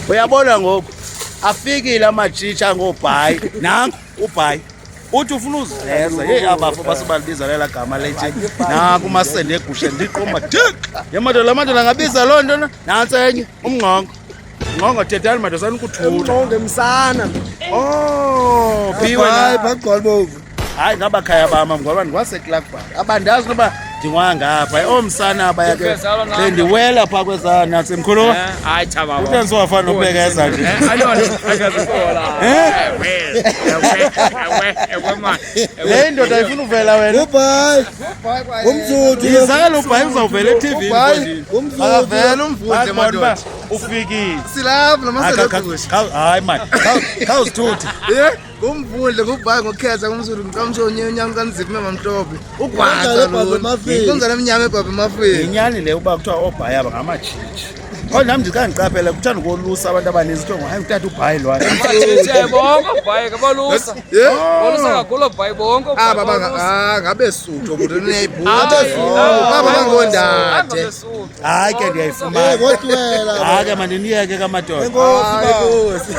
uyabona ngoku afikile amajitsha ngobhayi nanku ubhayi uthi ufuna uziveza hey abafo basibalibiza lela gama lethi naku umasende egusha ndiqoma yemoto lamadolo ngabiza loo nto nantsi enye umnqongo thethani madosana ukuthula umnqongo msana oh phiwe hayi bagqolbovu hayi ngabakhaya bama ngoba ndikwaseklakba abandazi noba ndingwangapha omsana bayake bendiwela phaa kweza natsi mkhulu hayi cha baba uthe ngisowafana ukubekeza nje le ndoda ayifuna uvela wena ubhayi umzuzu izakala ubhayi uzawuvela eTV akavela umvundle madoda ufikile silapha namaselekusha hayi man khawuzithuthi ngumvundle ngubhayi ngokhetha kumzulu ngiqamshonye unyanga kanziphi mamhlophe ugwatha lo kunzana emnyama ebhabhe emafini inyani le uba kuthiwa obhayi aba ngamatshitshi nami ndikandiqaphela kuthanda ukolusa abantu abaninzi kuthiwa hayi utata ubhayi lwana bonke ubhayi kabolusa bolusa kakhulu ubhayi bonke ngabe sutho ukuthi niyayibhuka baba bangondade hayi ke ndiyayifumana kodwela hayi ke mandiniyeke kamadoda enkosi